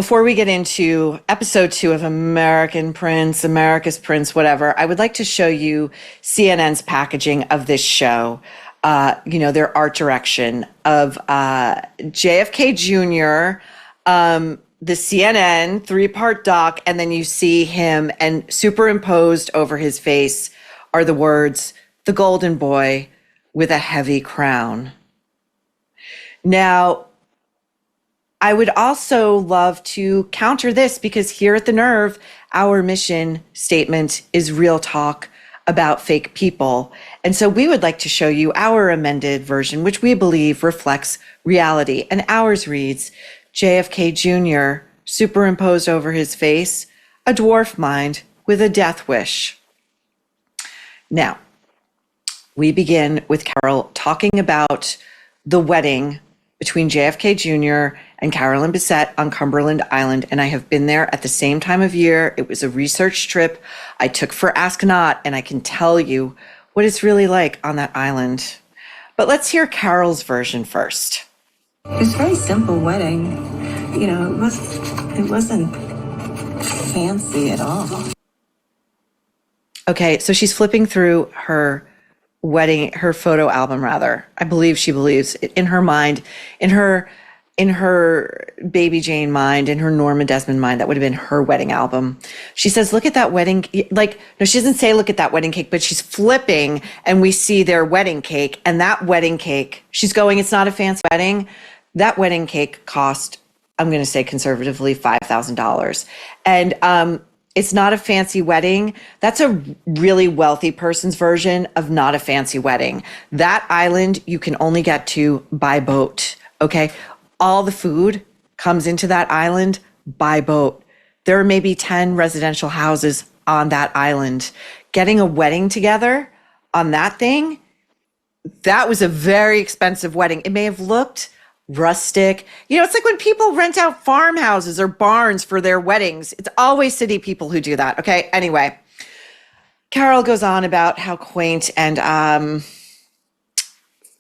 Before we get into episode 2 of America's Prince, whatever, I would like to show you CNN's packaging of this show. Their art direction of JFK Jr., the CNN 3-part doc, and then you see him, and superimposed over his face are the words, "The Golden Boy with a Heavy Crown." Now, I would also love to counter this, because here at The Nerve, our mission statement is real talk about fake people. And so we would like to show you our amended version, which we believe reflects reality. And ours reads, JFK Jr. superimposed over his face, a dwarf mind with a death wish. Now, we begin with Carole talking about the wedding between JFK Jr. and Carolyn Bessette on Cumberland Island. And I have been there at the same time of year. It was a research trip I took for Ask Not, and I can tell you what it's really like on that island. But let's hear Carole's version first. It was a very simple wedding. It wasn't fancy at all. Okay, so she's flipping through her photo album, rather. I believe she believes in her mind, in her Baby Jane mind, in her Norma Desmond mind, that would have been her wedding album. She says, look at that wedding. No, she doesn't say, look at that wedding cake, but she's flipping and we see their wedding cake. And that wedding cake, she's going, it's not a fancy wedding. That wedding cake cost, I'm going to say conservatively, $5,000. And, it's not a fancy wedding. That's a really wealthy person's version of not a fancy wedding. That island you can only get to by boat, okay? All the food comes into that island by boat. There are maybe 10 residential houses on that island. Getting a wedding together on that thing, that was a very expensive wedding. It may have looked rustic. It's like when people rent out farmhouses or barns for their weddings. It's always city people who do that. Okay. Anyway, Carole goes on about how quaint and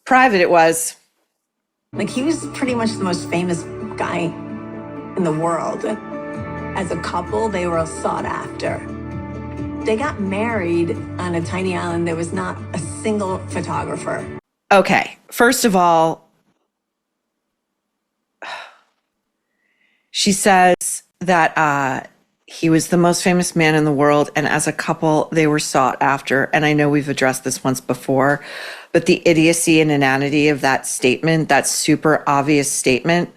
private it was. Like, he was pretty much the most famous guy in the world. As a couple, they were sought after. They got married on a tiny island. There was not a single photographer. Okay. First of all, she says that he was the most famous man in the world, and as a couple, they were sought after. And I know we've addressed this once before, but the idiocy and inanity of that statement, that super obvious statement,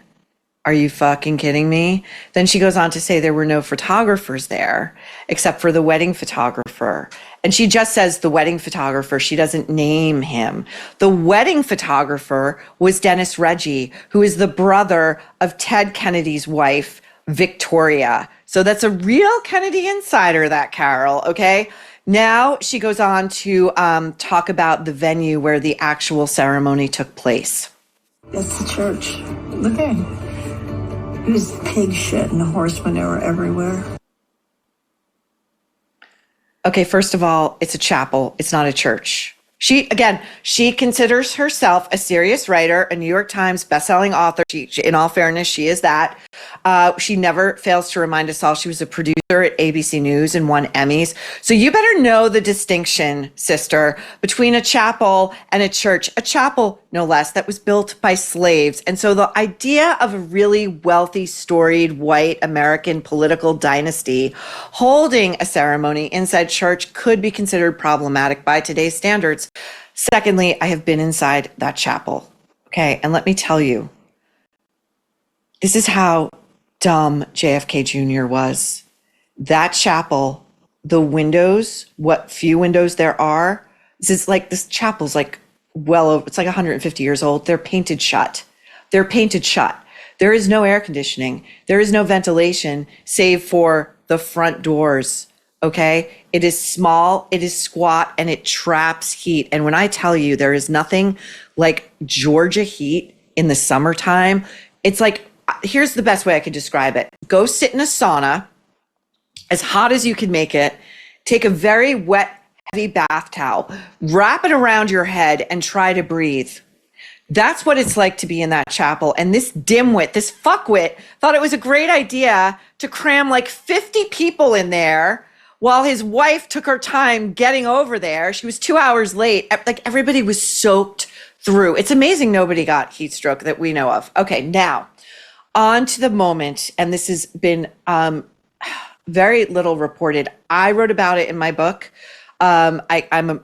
are you fucking kidding me? Then she goes on to say there were no photographers there except for the wedding photographer. And she just says the wedding photographer. She doesn't name him. The wedding photographer was Dennis Reggie, who is the brother of Ted Kennedy's wife, Victoria. So that's a real Kennedy insider, that Carole, okay? Now she goes on to talk about the venue where the actual ceremony took place. That's the church. Look at it. It was pig shit and horse manure everywhere. Okay, first of all, it's a chapel. It's not a church. She considers herself a serious writer, a New York Times bestselling author. In all fairness, she is that. She never fails to remind us all she was a producer at ABC News and won Emmys. So you better know the distinction, sister, between a chapel and a church. A chapel, no less, that was built by slaves. And so the idea of a really wealthy, storied, white American political dynasty holding a ceremony inside church could be considered problematic by today's standards. Secondly, I have been inside that chapel. Okay, and let me tell you, this is how dumb JFK Jr. was. That chapel, the windows, what few windows there are, this chapel's like well over, it's like 150 years old. They're painted shut. They're painted shut. There is no air conditioning. There is no ventilation save for the front doors. Okay, it is small, it is squat, and it traps heat. And when I tell you there is nothing like Georgia heat in the summertime, it's like, here's the best way I could describe it. Go sit in a sauna, as hot as you can make it, take a very wet, heavy bath towel, wrap it around your head and try to breathe. That's what it's like to be in that chapel. And this dimwit, this fuckwit, thought it was a great idea to cram like 50 people in there while his wife took her time getting over there. She was 2 hours late. Like everybody was soaked through. It's amazing nobody got heat stroke that we know of. Okay, now on to the moment. And this has been very little reported. I wrote about it in my book. I'm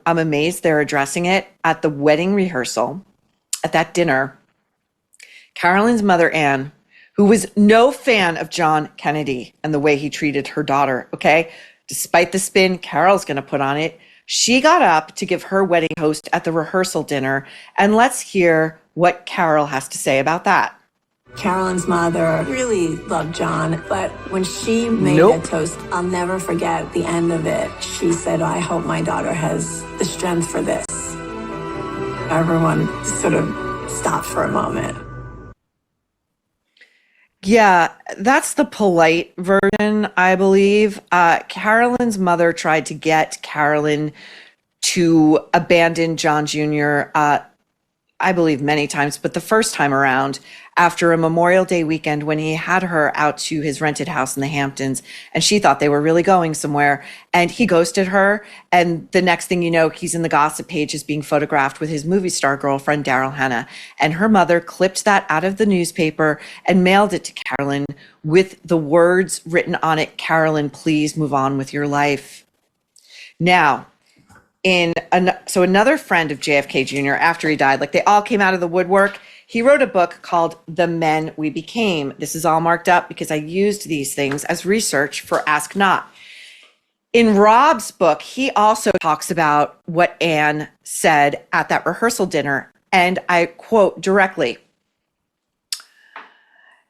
amazed they're addressing it at the wedding rehearsal. At that dinner, Carolyn's mother, Anne, who was no fan of John Kennedy and the way he treated her daughter, okay? Despite the spin Carol's going to put on it, she got up to give her wedding toast at the rehearsal dinner. And let's hear what Carole has to say about that. Carolyn's mother really loved John, but when she made that toast, I'll never forget the end of it. She said, I hope my daughter has the strength for this. Everyone sort of stopped for a moment. Yeah, that's the polite version, I believe. Carolyn's mother tried to get Carolyn to abandon John Jr., I believe many times, but the first time around, after a Memorial Day weekend when he had her out to his rented house in the Hamptons, and she thought they were really going somewhere, and he ghosted her. And the next thing you know, he's in the gossip pages being photographed with his movie star girlfriend, Daryl Hannah. And her mother clipped that out of the newspaper and mailed it to Carolyn with the words written on it, Carolyn, please move on with your life. Now, so another friend of JFK Jr., after he died, like they all came out of the woodwork, he wrote a book called The Men We Became. This is all marked up because I used these things as research for Ask Not. In Rob's book, he also talks about what Anne said at that rehearsal dinner, and I quote directly.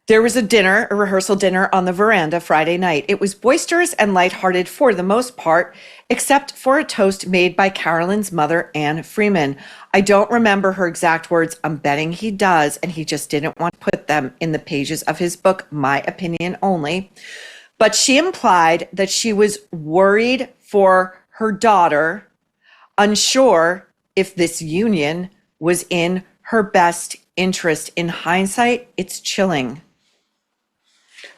There was a rehearsal dinner on the veranda Friday night. It was boisterous and lighthearted for the most part, except for a toast made by Carolyn's mother, Anne Freeman. I don't remember her exact words. I'm betting he does, and he just didn't want to put them in the pages of his book, my opinion only. But she implied that she was worried for her daughter, unsure if this union was in her best interest. In hindsight, it's chilling.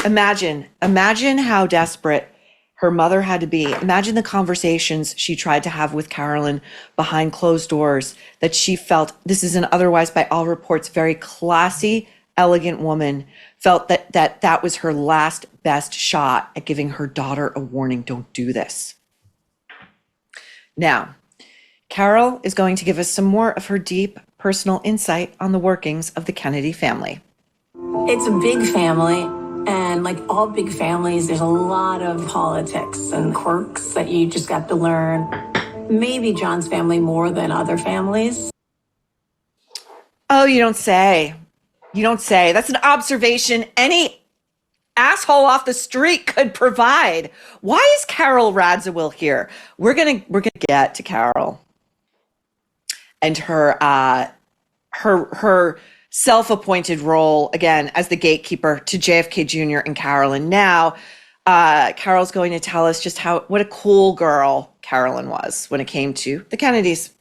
Imagine how desperate her mother had to be. Imagine the conversations she tried to have with Carolyn behind closed doors, that she felt, this is an otherwise, by all reports, very classy, elegant woman, felt that was her last best shot at giving her daughter a warning, don't do this. Now, Carole is going to give us some more of her deep personal insight on the workings of the Kennedy family. It's a big family. And like all big families, there's a lot of politics and quirks that you just got to learn. Maybe John's family more than other families. Oh, you don't say. You don't say. That's an observation any asshole off the street could provide. Why is Carole Radziwill here? We're gonna get to Carole and her self-appointed role, again, as the gatekeeper to JFK Jr. and Carolyn. Now, Carole's going to tell us just what a cool girl Carolyn was when it came to the Kennedys.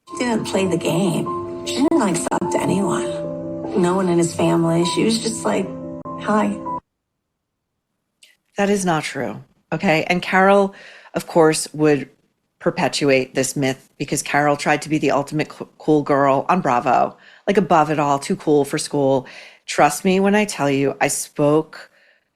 She didn't play the game. She didn't accept anyone. No one in his family. She was just like, hi. That is not true, okay? And Carole, of course, would perpetuate this myth because Carole tried to be the ultimate cool girl on Bravo, like above it all, too cool for school. Trust me when I tell you, I spoke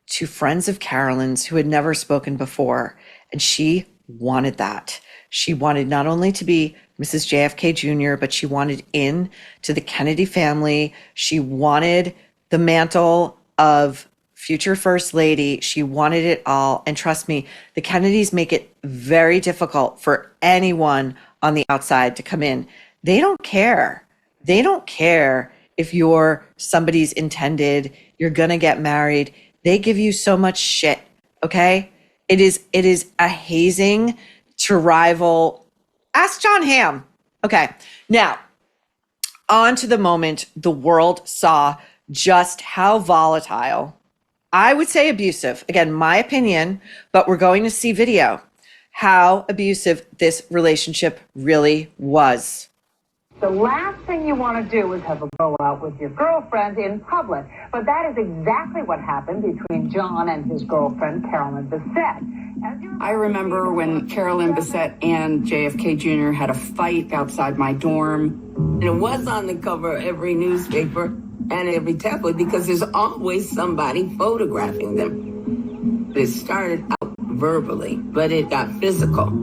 to friends of Carolyn's who had never spoken before, and she wanted that. She wanted not only to be Mrs. JFK Jr., but she wanted in to the Kennedy family. She wanted the mantle of future First Lady. She wanted it all. And trust me, the Kennedys make it very difficult for anyone on the outside to come in. They don't care. They don't care if you're somebody's intended, you're going to get married. They give you so much shit, okay? It is a hazing to rival. Ask John Hamm. Okay, now, on to the moment the world saw just how volatile, I would say abusive, again, my opinion, but we're going to see video, how abusive this relationship really was. The last thing you want to do is have a blowout with your girlfriend in public. But that is exactly what happened between John and his girlfriend, Carolyn Bessette. I remember when Carolyn Bessette and JFK Jr. had a fight outside my dorm. It was on the cover of every newspaper and every tabloid because there's always somebody photographing them. It started out verbally, but it got physical.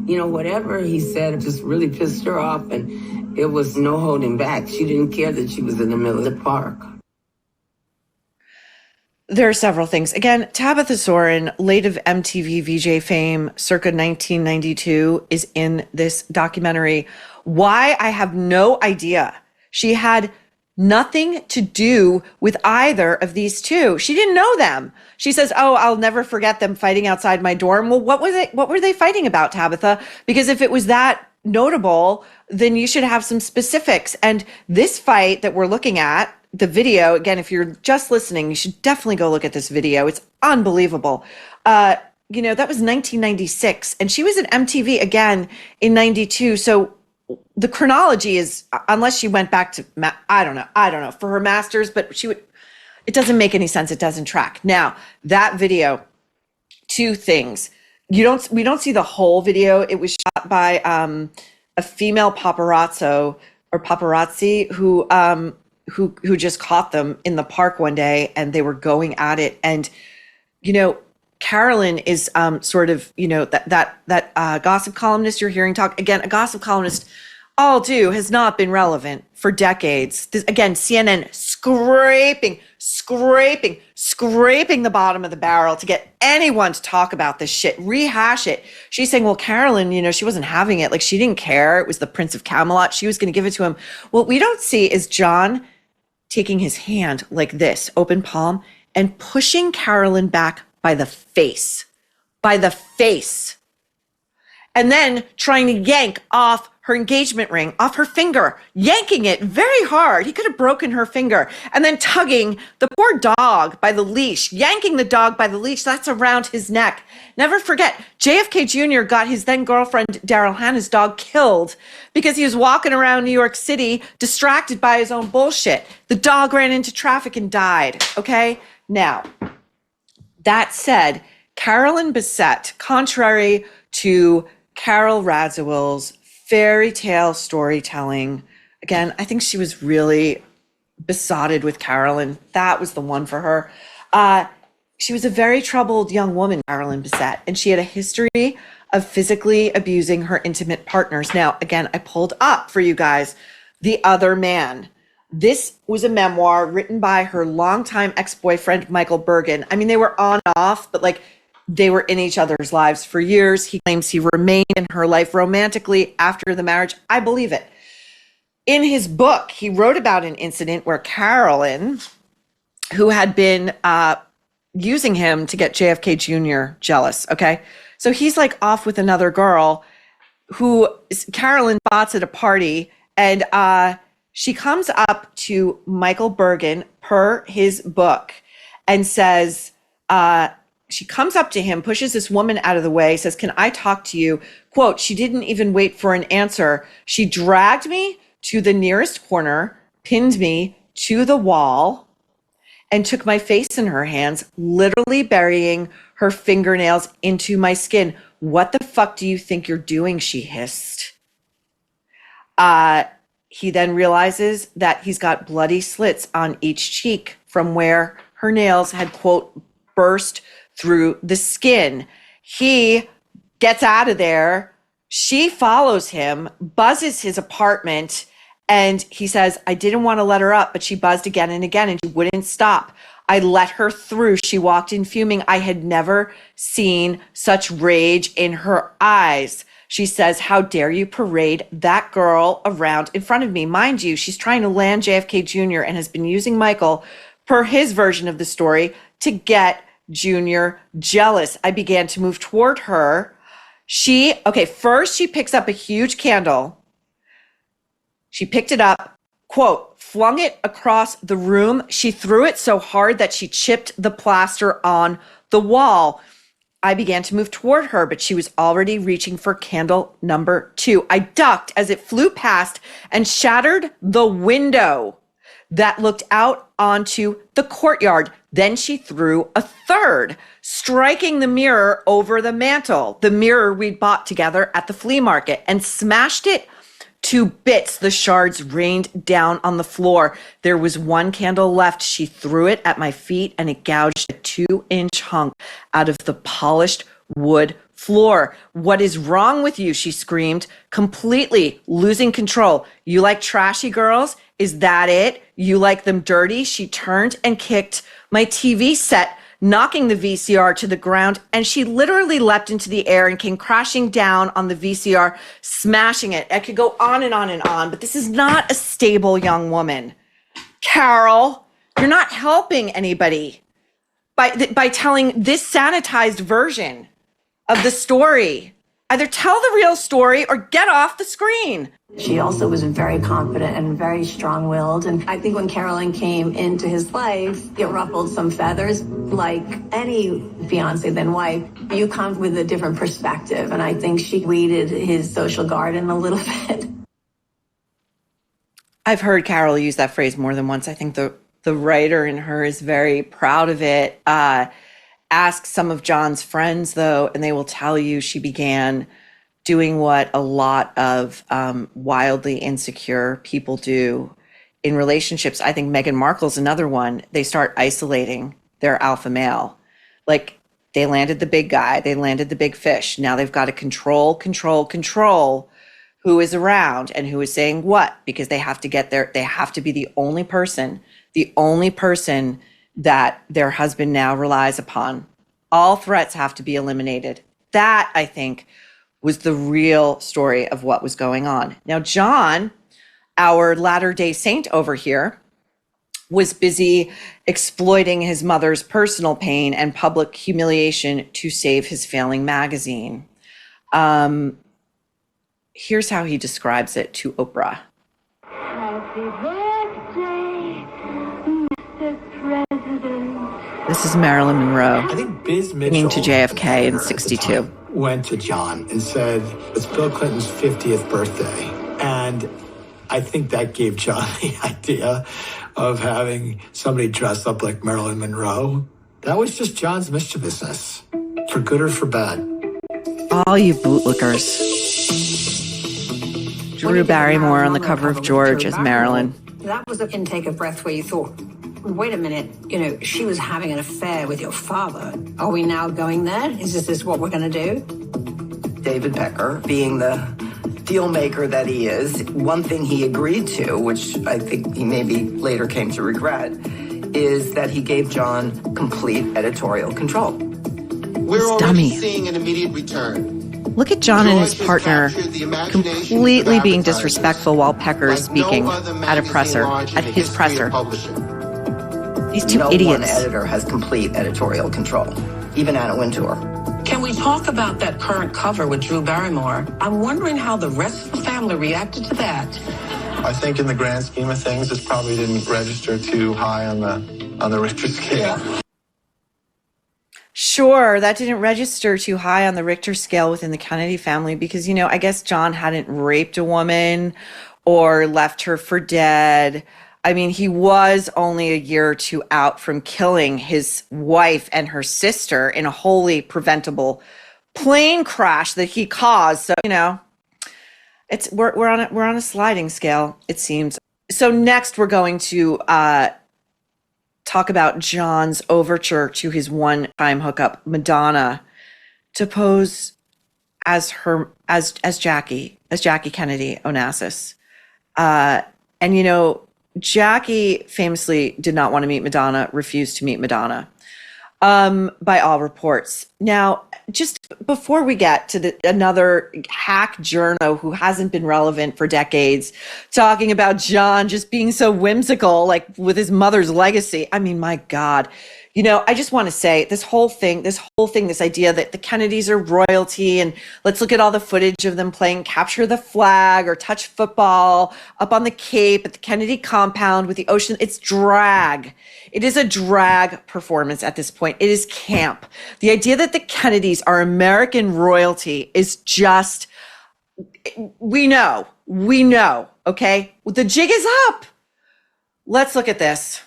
You know, whatever he said just really pissed her off, and it was no holding back. She didn't care that she was in the middle of the park. There are several things. Again, Tabitha Soren, late of MTV VJ fame, circa 1992, is in this documentary. Why? I have no idea. She had nothing to do with either of these two. She didn't know them. She says, "Oh, I'll never forget them fighting outside my dorm." Well, what was it? What were they fighting about, Tabitha? Because if it was that notable, then you should have some specifics. And this fight that we're looking at, the video, again, if you're just listening, you should definitely go look at this video. It's unbelievable. You know, that was 1996, and she was at MTV again in 92. So the chronology is, unless she went back to, I don't know, for her master's, but it doesn't make any sense. It doesn't track. Now, that video, two things. We don't see the whole video. It was shot by a female paparazzi who just caught them in the park one day, and they were going at it. And, you know, Carolyn is sort of, you know, that gossip columnist you're hearing talk. Again, a gossip columnist, has not been relevant for decades. Again, CNN scraping the bottom of the barrel to get anyone to talk about this shit, rehash it. She's saying, well, Carolyn, you know, she wasn't having it. Like, she didn't care. It was the Prince of Camelot. She was going to give it to him. What we don't see is John taking his hand like this, open palm, and pushing Carolyn back by the face, and then trying to yank off her engagement ring off her finger, yanking it very hard. He could have broken her finger, and then tugging the poor dog by the leash, yanking the dog by the leash. That's around his neck. Never forget, JFK Jr. got his then girlfriend, Daryl Hannah's dog, killed because he was walking around New York City distracted by his own bullshit. The dog ran into traffic and died. Okay. Now, that said, Carolyn Bessette, contrary to Carole Radziwill's fairy tale storytelling, again, I think she was really besotted with Carolyn. That was the one for her. She was a very troubled young woman, Carolyn Bessette, and she had a history of physically abusing her intimate partners. Now, again, I pulled up for you guys The Other Man. This was a memoir written by her longtime ex-boyfriend, Michael Bergen. I mean, they were on and off, but like, they were in each other's lives for years. He claims he remained in her life romantically after the marriage. I believe it. In his book, he wrote about an incident where Carolyn, who had been using him to get JFK Jr. jealous, okay? So he's like off with another girl who Carolyn spots at a party, and she comes up to Michael Bergen per his book and says, she comes up to him, pushes this woman out of the way, says, "Can I talk to you?" Quote, "She didn't even wait for an answer. She dragged me to the nearest corner, pinned me to the wall, and took my face in her hands, literally burying her fingernails into my skin. What the fuck do you think you're doing?" she hissed. He then realizes that he's got bloody slits on each cheek from where her nails had, quote, burst through the skin. He gets out of there. She follows him, buzzes his apartment, and he says, "I didn't want to let her up, but she buzzed again and again, and she wouldn't stop. I let her through. She walked in fuming. I had never seen such rage in her eyes." She says, "How dare you parade that girl around in front of me?" Mind you, she's trying to land JFK Jr. and has been using Michael, per his version of the story, to get Jr. jealous. "I began to move toward her. First she picks up a huge candle. She picked it up, quote, flung it across the room. She threw it so hard that she chipped the plaster on the wall. I began to move toward her, but she was already reaching for candle number 2. I ducked as it flew past and shattered the window that looked out onto the courtyard. Then she threw a third, striking the mirror over the mantel, the mirror we'd bought together at the flea market, and smashed it to bits. The shards rained down on the floor. There was one candle left. She threw it at my feet and it gouged a 2-inch hunk out of the polished wood floor. "What is wrong with you?" she screamed, completely losing control. "You like trashy girls? Is that it? You like them dirty?" She turned and kicked my TV set, knocking the VCR to the ground, and she literally leapt into the air and came crashing down on the VCR, smashing it. I could go on and on and on, but this is not a stable young woman. Carole, you're not helping anybody by telling this sanitized version of the story. Either tell the real story or get off the screen. She also was very confident and very strong-willed. And I think when Carolyn came into his life, it ruffled some feathers. Like any fiance then wife, you come with a different perspective. And I think she weeded his social garden a little bit. I've heard Carole use that phrase more than once. I think the writer in her is very proud of it. Ask some of John's friends, though, and they will tell you she began doing what a lot of wildly insecure people do in relationships. I think Meghan Markle's another one. They start isolating their alpha male. Like, they landed the big guy, they landed the big fish. Now they've got to control who is around and who is saying what, because they have to get there. They have to be the only person that their husband now relies upon. All threats have to be eliminated. That, I think, was the real story of what was going on. Now, John, our Latter-day Saint over here, was busy exploiting his mother's personal pain and public humiliation to save his failing magazine. Here's how he describes it to Oprah. Happy birthday, Mr. President. This is Marilyn Monroe I think Biz singing Mitchell, to JFK in at the 62. time, went to John and said, "It's Bill Clinton's 50th birthday." And I think that gave John the idea of having somebody dress up like Marilyn Monroe. That was just John's mischievousness, for good or for bad. All you bootlickers. Drew Barrymore on the cover of George as Marilyn. That was an intake of breath where you thought, wait a minute, she was having an affair with your father. Are we now going there? Is this what we're going to do? David Becker, being the deal maker that he is, one thing he agreed to, which I think he maybe later came to regret, is that he gave John complete editorial control. We're already dummy. seeing an immediate return. Look at John and his George has partner captured the imagination completely of being advertisers disrespectful while Pecker is like no speaking other at a magazine presser, launch in at the his history of presser. publishing. These two No one idiots. editor has complete editorial control, even Anna Wintour. Can we talk about that current cover with Drew Barrymore? I'm wondering how the rest of the family reacted to that. I think in the grand scheme of things, this probably didn't register too high on the Richter scale. Yeah. Sure, that didn't register too high on the Richter scale within the Kennedy family because, I guess John hadn't raped a woman or left her for dead. I mean, he was only a year or two out from killing his wife and her sister in a wholly preventable plane crash that he caused. So, we're on a sliding scale, it seems. So next we're going to talk about John's overture to his one-time hookup, Madonna, to pose as Jackie Kennedy Onassis. Jackie famously did not want to meet Madonna, refused to meet Madonna, by all reports. Now, just before we get to another hack journo who hasn't been relevant for decades, talking about John just being so whimsical, like with his mother's legacy. I mean, my God, I just want to say this whole thing, this idea that the Kennedys are royalty, and let's look at all the footage of them playing capture the flag or touch football up on the Cape at the Kennedy compound with the ocean. It's drag. It is a drag performance at this point. It is camp. The idea that the Kennedys are American royalty is just, we know, okay? The jig is up. Let's look at this.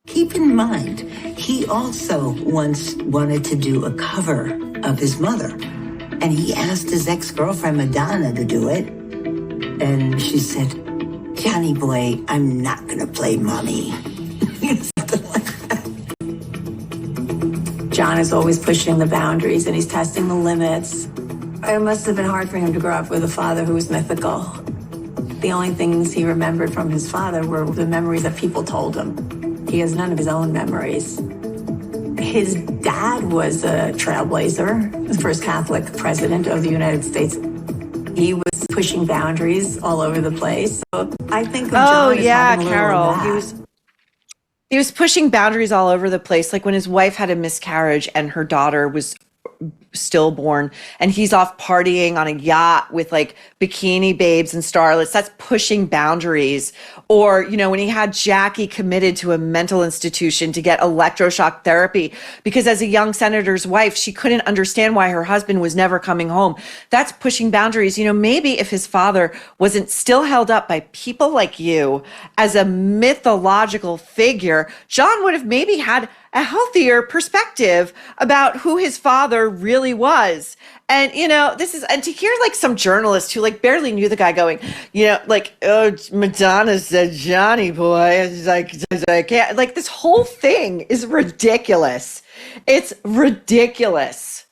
Keep in mind, he also once wanted to do a cover of his mother. And he asked his ex-girlfriend Madonna to do it. And she said, Johnny boy, I'm not going to play mommy. John is always pushing the boundaries and he's testing the limits. It must have been hard for him to grow up with a father who was mythical. The only things he remembered from his father were the memories that people told him. He has none of his own memories. His dad was a trailblazer, the first Catholic president of the United States. He was pushing boundaries all over the place. So I think of John as having a little Carol. of that. He was pushing boundaries all over the place. Like when his wife had a miscarriage and her daughter was stillborn and he's off partying on a yacht with like bikini babes and starlets, that's pushing boundaries. Or, when he had Jackie committed to a mental institution to get electroshock therapy because as a young senator's wife, she couldn't understand why her husband was never coming home. That's pushing boundaries. Maybe if his father wasn't still held up by people like you as a mythological figure, John would have maybe had a healthier perspective about who his father really was. And, and to hear like some journalist who like barely knew the guy going, oh, Madonna said Johnny boy. It's like, I can't, like this whole thing is ridiculous. It's ridiculous.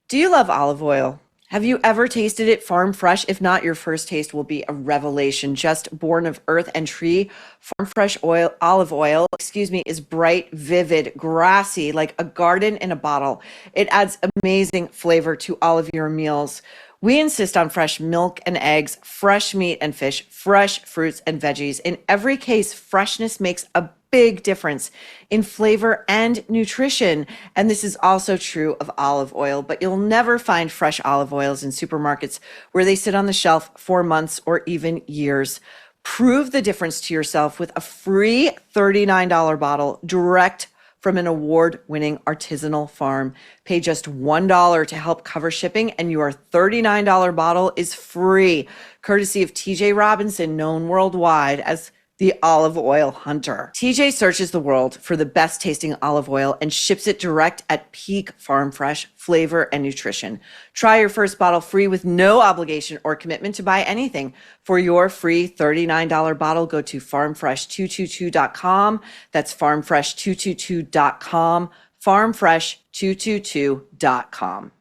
Do you love olive oil? Have you ever tasted it farm fresh? If not, your first taste will be a revelation. Just born of earth and tree, farm fresh olive oil, is bright, vivid, grassy, like a garden in a bottle. It adds amazing flavor to all of your meals. We insist on fresh milk and eggs, fresh meat and fish, fresh fruits and veggies. In every case, freshness makes a big difference in flavor and nutrition. And this is also true of olive oil, but you'll never find fresh olive oils in supermarkets where they sit on the shelf for months or even years. Prove the difference to yourself with a free $39 bottle direct from an award-winning artisanal farm. Pay just $1 to help cover shipping, and your $39 bottle is free, courtesy of TJ Robinson, known worldwide as the olive oil hunter. TJ searches the world for the best tasting olive oil and ships it direct at peak farm fresh flavor and nutrition. Try your first bottle free with no obligation or commitment to buy anything. For your free $39 bottle, go to farmfresh222.com. That's farmfresh222.com, farmfresh222.com.